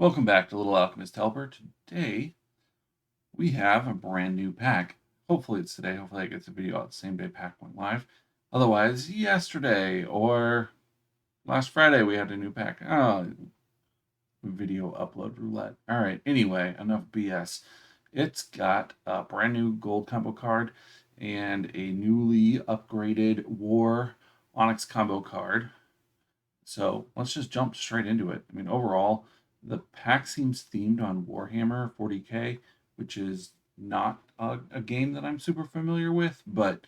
Welcome back to Little Alchemist Helper. Today we have a brand new pack. Hopefully it's today. Hopefully I get the video out the same day pack went live. Otherwise, yesterday or last Friday we had a new pack. Oh, video upload roulette. All right. Anyway, enough BS. It's got a brand new gold combo card and a newly upgraded War Onyx combo card. So let's just jump straight into it. I mean, overall, the pack seems themed on Warhammer 40k, which is not a game that I'm super familiar with, but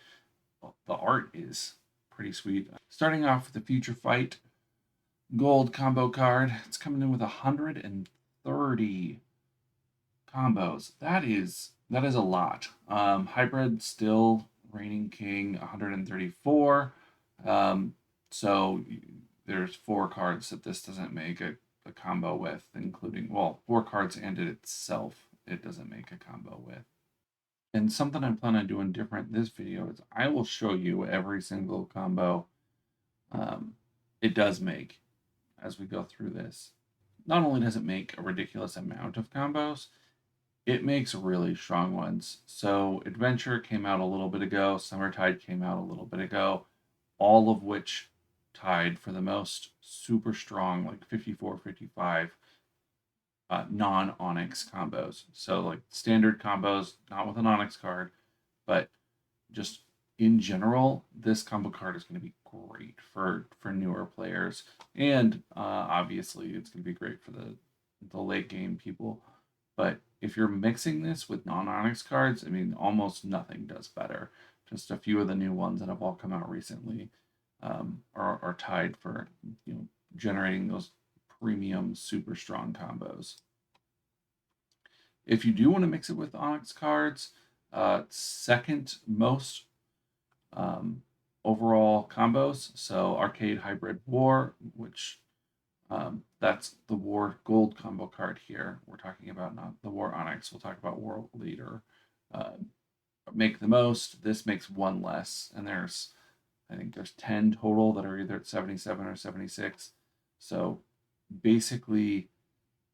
the art is pretty sweet. Starting off with the Future Fight gold combo card, it's coming in with 130 combos. That is a lot. Hybrid still reigning king, 134. So there's 4 cards that this doesn't make a combo with, including, well, 4 cards and it itself, it doesn't make a combo with. And something I plan on doing different this video is I will show you every single combo it does make as we go through this. Not only does it make a ridiculous amount of combos, it makes really strong ones. So Adventure came out a little bit ago, Summertide came out a little bit ago, all of which tied for the most super strong, like 54, 55 non-Onyx combos. So like standard combos, not with an Onyx card, but just in general, this combo card is going to be great for newer players, and obviously it's going to be great for the late game people. But if you're mixing this with non-Onyx cards, I mean, almost nothing does better. Just a few of the new ones that have all come out recently are tied for generating those premium super strong combos. If you do want to mix it with Onyx cards, second most overall combos. So Arcade Hybrid War, which that's the War Gold combo card here. We're talking about not the War Onyx. We'll talk about World Leader. Make the most. This makes 1 less, and I think there's 10 total that are either at 77 or 76. So basically,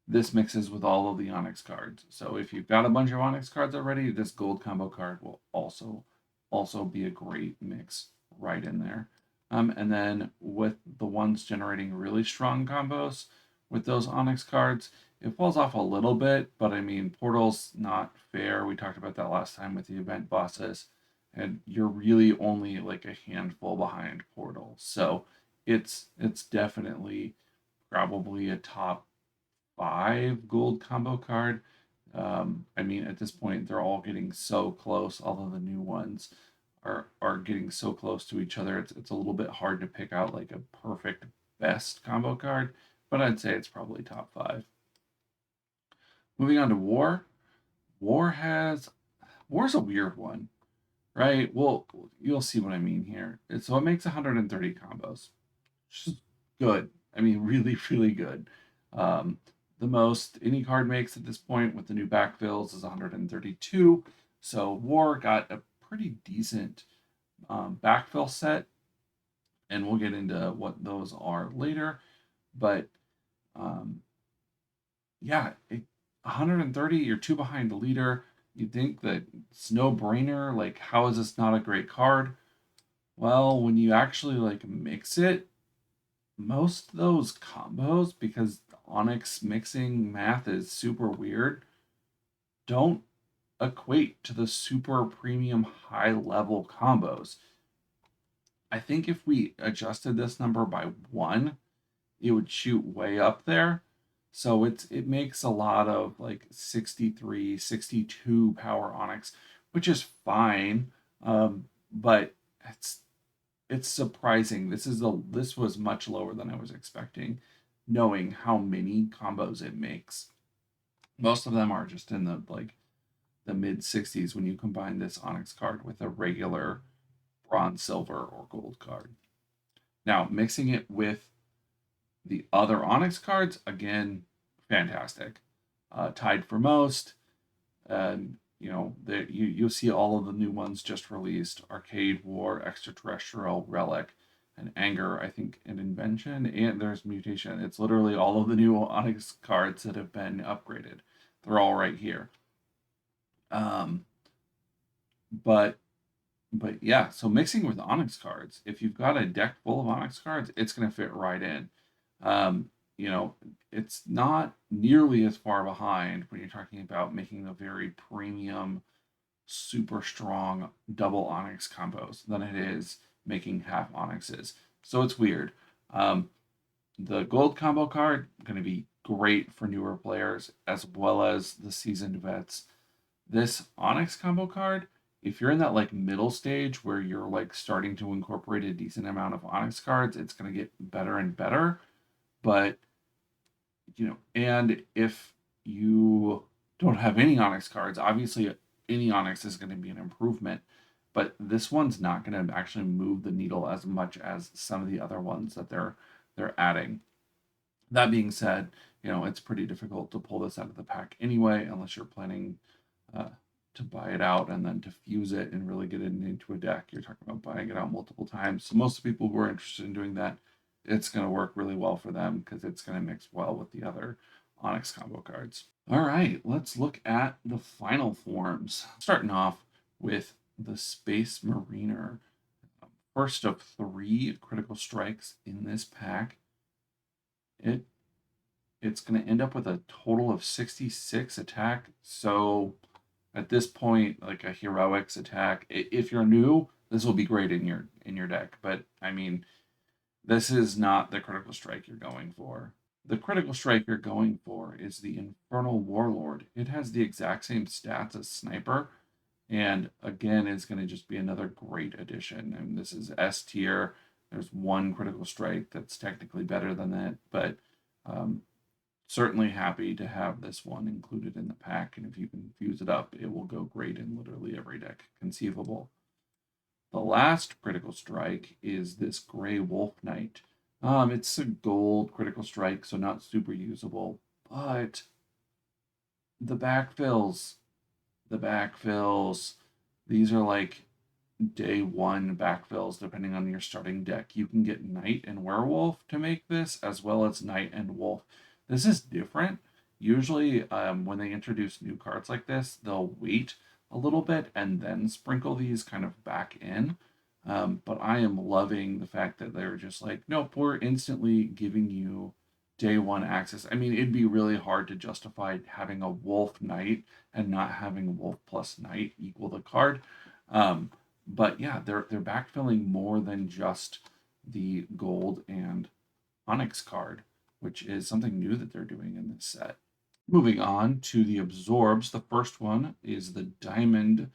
this mixes with all of the Onyx cards. So if you've got a bunch of Onyx cards already, this gold combo card will also be a great mix right in there. And then with the ones generating really strong combos with those Onyx cards, it falls off a little bit, but I mean, Portal's not fair. We talked about that last time with the event bosses, and you're really only like a handful behind Portal. So it's definitely probably a top 5 gold combo card. I mean, at this point, they're all getting so close. Although the new ones are getting so close to each other, it's a little bit hard to pick out like a perfect best combo card. But I'd say it's probably top 5. Moving on to War. War's a weird one, right? Well, you'll see what I mean here. So it makes 130 combos, which is good. I mean, really, really good. The most any card makes at this point with the new backfills is 132. So War got a pretty decent backfill set, and we'll get into what those are later. But yeah, 130, you're 2 behind the leader. You think that it's no brainer. Like, how is this not a great card? Well, when you actually like mix it, most of those combos, because Onyx mixing math is super weird, don't equate to the super premium high level combos. I think if we adjusted this number by 1, it would shoot way up there. So it makes a lot of like 63, 62 power Onyx, which is fine. But it's surprising. This was much lower than I was expecting, knowing how many combos it makes. Most of them are just in the mid 60s when you combine this Onyx card with a regular bronze, silver, or gold card. Now, mixing it with the other Onyx cards, again, fantastic. Tied for most. You'll see all of the new ones just released: Arcade, War, Extraterrestrial, Relic. and anger, I think, and invention, and there's mutation. It's literally all of the new Onyx cards that have been upgraded. They're all right here. Um, but yeah, so mixing with Onyx cards, if you've got a deck full of Onyx cards, it's going to fit right in. Um, you know, it's not nearly as far behind when you're talking about making the very premium, super strong double Onyx combos than it is making half Onyxes. So it's weird. Um, the gold combo card going to be great for newer players as well as the seasoned vets. This Onyx combo card, if you're in that like middle stage where you're like starting to incorporate a decent amount of Onyx cards, it's going to get better and better. But and if you don't have any Onyx cards, obviously any Onyx is going to be an improvement. But this one's not going to actually move the needle as much as some of the other ones that they're adding. That being said, it's pretty difficult to pull this out of the pack anyway, unless you're planning uh, to buy it out and then to fuse it and really get it into a deck. You're talking about buying it out multiple times. So most people who are interested in doing that, it's going to work really well for them because it's going to mix well with the other Onyx combo cards. All right, let's look at the final forms. Starting off with the Space Mariner. First of 3 critical strikes in this pack. It's going to end up with a total of 66 attack. So at this point, like a heroics attack, if you're new, this will be great in your deck. But I mean, this is not the critical strike you're going for. The critical strike you're going for is the Infernal Warlord. It has the exact same stats as Sniper, and again, it's going to just be another great addition. And this is S tier. There's one critical strike that's technically better than that, but um, certainly happy to have this one included in the pack. And if you can fuse it up, it will go great in literally every deck conceivable. The last critical strike is this Gray Wolf Knight. It's a gold critical strike, so not super usable, but the backfills, the backfills, these are like day one backfills depending on your starting deck. You can get Knight and Werewolf to make this, as well as Knight and Wolf. This is different. Usually, when they introduce new cards like this, they'll wait a little bit and then sprinkle these kind of back in. But I am loving the fact that they're just like, nope, we're instantly giving you day one access. I mean, it'd be really hard to justify having a Wolf Knight and not having Wolf plus Knight equal the card. Um, but yeah, they're backfilling more than just the gold and Onyx card, which is something new that they're doing in this set. Moving on to the absorbs, the first one is the Diamond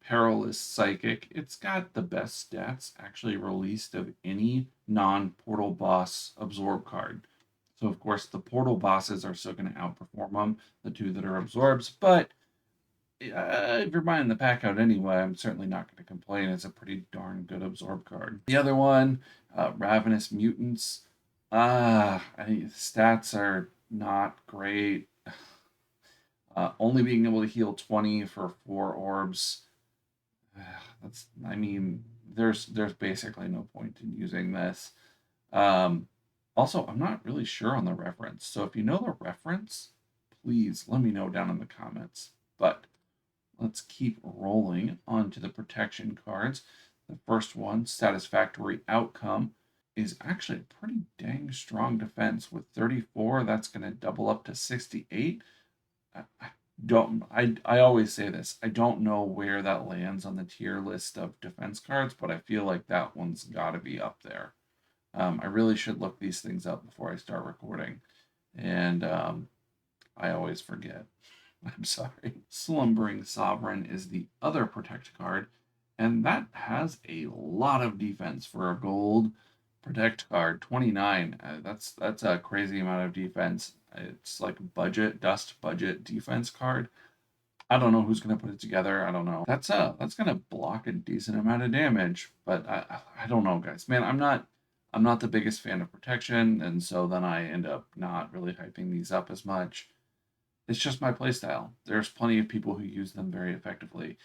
Perilous Psychic. It's got the best stats actually released of any non-portal boss absorb card. So of course the portal bosses are still going to outperform them, the 2 that are absorbs, but if you're buying the pack out anyway, I'm certainly not going to complain. It's a pretty darn good absorb card. The other one, Ravenous Mutants. Stats are not great. Only being able to heal 20 for 4 orbs. There's basically no point in using this. Also, I'm not really sure on the reference. So if you know the reference, please let me know down in the comments. But let's keep rolling on to the protection cards. The first one, Satisfactory Outcome, is actually a pretty dang strong defense. With 34, that's going to double up to 68. I always say this. I don't know where that lands on the tier list of defense cards, but I feel like that one's got to be up there. I really should look these things up before I start recording, and I always forget. I'm sorry. Slumbering Sovereign is the other protect card, and that has a lot of defense for a gold protect card. 29. That's a crazy amount of defense. It's like dust budget defense card. I don't know who's gonna put it together. I don't know. That's gonna block a decent amount of damage, but I don't know, guys. Man, I'm not the biggest fan of protection, and so then I end up not really hyping these up as much. It's just my playstyle. There's plenty of people who use them very effectively.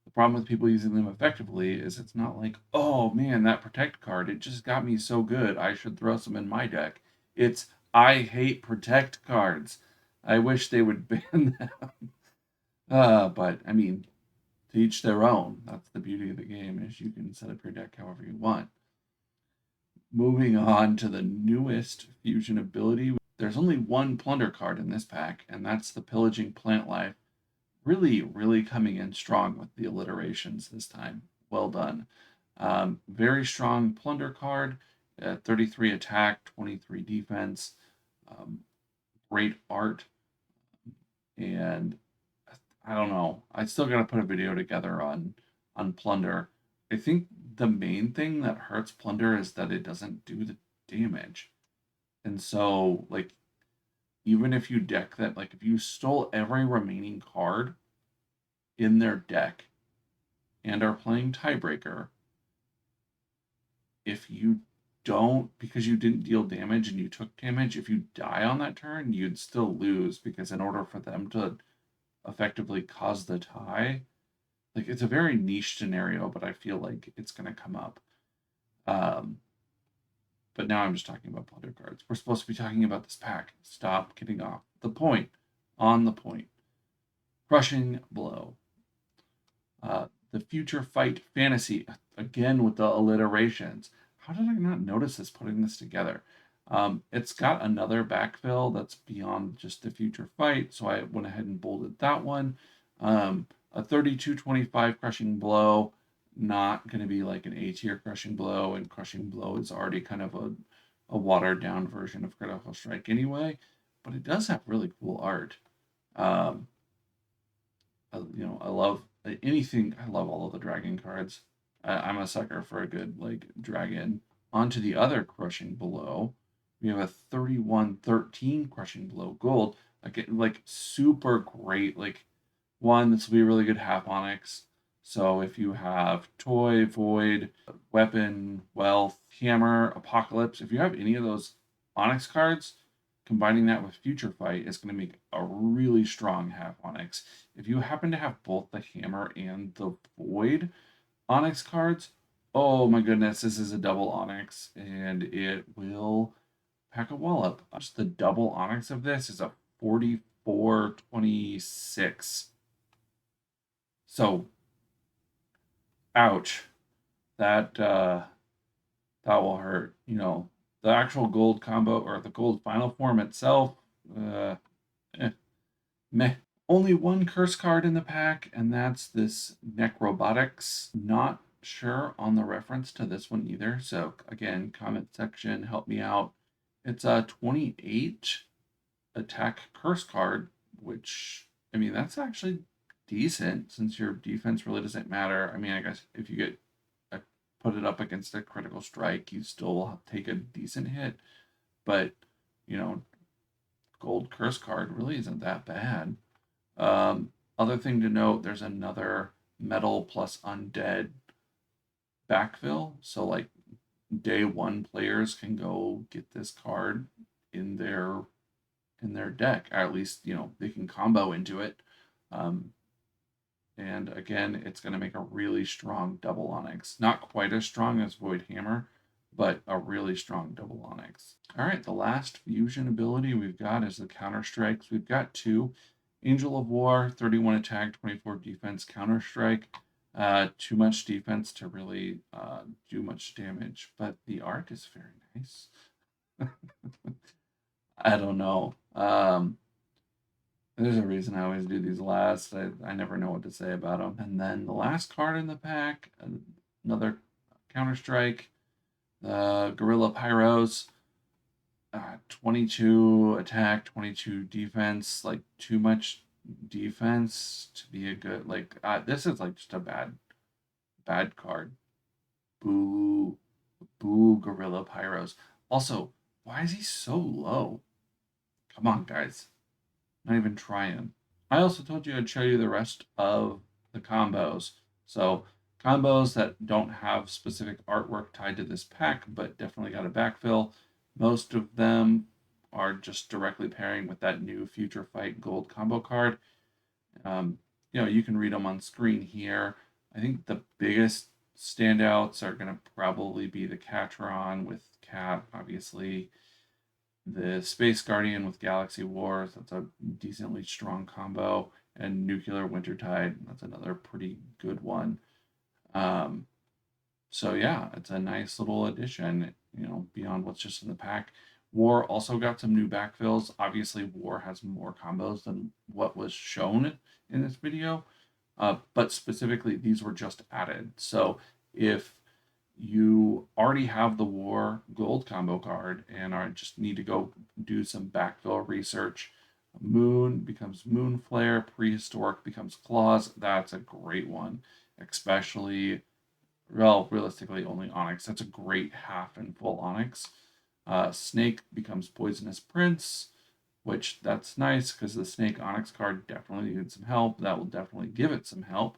The problem with people using them effectively is it's not like, oh man, that protect card, it just got me so good, I should throw some in my deck. It's, I hate protect cards. I wish they would ban them. But I mean, to each their own. That's the beauty of the game, is you can set up your deck however you want. Moving on to the newest fusion ability. There's only one plunder card in this pack, and that's the Pillaging Plant Life. Really, really coming in strong with the alliterations this time. Well done. Very strong plunder card, 33 attack, 23 defense, um, great art, and I don't know. I still got to put a video together on plunder. I think the main thing that hurts plunder is that it doesn't do the damage, and so like even if you deck that, like if you stole every remaining card in their deck and are playing tiebreaker, if you don't, because you didn't deal damage and you took damage, if you die on that turn, you'd still lose, because in order for them to effectively cause the tie, like it's a very niche scenario, but I feel like it's going to come up. But now I'm just talking about plunder cards. We're supposed to be talking about this pack. Stop getting off the point. On the point. Crushing Blow. The Future Fight Fantasy, again with the alliterations. How did I not notice this putting this together? It's got another backfill that's beyond just the Future Fight, so I went ahead and bolded that one. A 32-25 Crushing Blow, not going to be like an A tier Crushing Blow, and Crushing Blow is already kind of a watered down version of Critical Strike anyway, but it does have really cool art. Um, I love anything. I love all of the dragon cards. I'm a sucker for a good like dragon. On to the other Crushing Blow. We have a 31-13 Crushing Blow gold. Like super great. Like one, this will be a really good half onyx. So if you have toy, void, weapon, wealth, hammer, apocalypse, if you have any of those onyx cards, combining that with future fight is going to make a really strong half onyx. If you happen to have both the hammer and the void onyx cards, oh my goodness, this is a double onyx and it will pack a wallop. Just the double onyx of this is a 44-26. So, ouch. That will hurt. The actual gold combo or the gold final form itself, eh, meh. Only one curse card in the pack, and that's this Necrobotics. Not sure on the reference to this one either. So again, comment section, help me out. It's a 28 attack curse card, which I mean that's actually decent since your defense really doesn't matter. I mean, I guess if you get put it up against a critical strike, you still will take a decent hit. But you know, gold curse card really isn't that bad. Other thing to note, there's another metal plus undead backfill. So like day one players can go get this card in their deck. Or at least, they can combo into it. Um, and again, it's going to make a really strong double onyx. Not quite as strong as Void Hammer, but a really strong double onyx. All right, the last fusion ability we've got is the Counter Strikes. We've got two. Angel of War, 31 attack, 24 defense, Counter Strike. Too much defense to really do much damage, but the art is very nice. I don't know. There's a reason I always do these last. I never know what to say about them. And then the last card in the pack, another Counter Strike, the Gorilla Pyros, 22 attack, 22 defense. Like too much defense to be a good. Like this is like just a bad card. Boo, boo, Gorilla Pyros. Also, why is he so low? Come on, guys. Not even trying. I also told you I'd show you the rest of the combos. So combos that don't have specific artwork tied to this pack, but definitely got a backfill. Most of them are just directly pairing with that new Future Fight gold combo card. You can read them on screen here. I think the biggest standouts are going to probably be the Catron with Cat, obviously. The Space Guardian with Galaxy Wars, that's a decently strong combo. And Nuclear Wintertide, that's another pretty good one. Um, so yeah, it's a nice little addition, beyond what's just in the pack. War also got some new backfills. Obviously, War has more combos than what was shown in this video, but specifically, these were just added. So if you already have the War gold combo card and are just need to go do some backfill research, Moon becomes Moon Flare, Prehistoric becomes Claws. That's a great one, especially, well, realistically, only Onyx. That's a great half and full Onyx. Snake becomes Poisonous Prince, which that's nice because the Snake Onyx card definitely needed some help. That will definitely give it some help.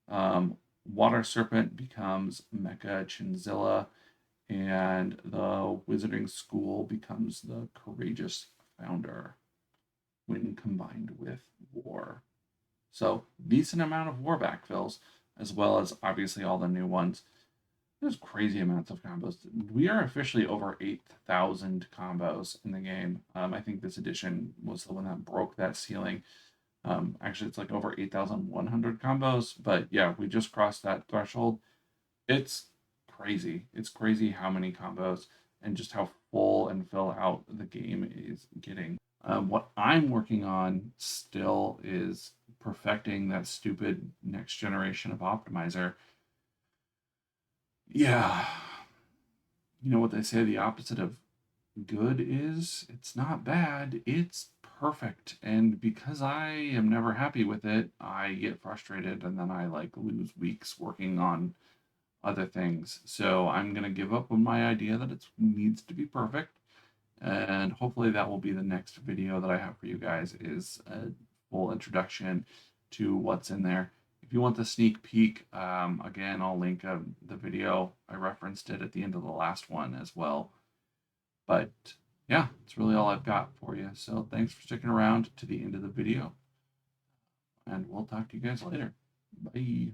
Water Serpent becomes Mecha Chinzilla, and the Wizarding School becomes the Courageous Founder when combined with War. So, decent amount of War backfills, as well as obviously all the new ones. There's crazy amounts of combos. We are officially over 8,000 combos in the game. I think this edition was the one that broke that ceiling. Actually, it's like over 8,100 combos, but yeah, we just crossed that threshold. It's crazy. It's crazy how many combos and just how full and fill out the game is getting. What I'm working on still is perfecting that stupid next generation of optimizer. Yeah, you know what they say, the opposite of good is it's not bad, it's perfect. And because I am never happy with it, I get frustrated and then I like lose weeks working on other things. So I'm going to give up on my idea that it needs to be perfect. And hopefully that will be the next video that I have for you guys, is a full introduction to what's in there. If you want the sneak peek, again, I'll link the video. I referenced it at the end of the last one as well. But yeah, that's really all I've got for you. So thanks for sticking around to the end of the video, and we'll talk to you guys later. Bye.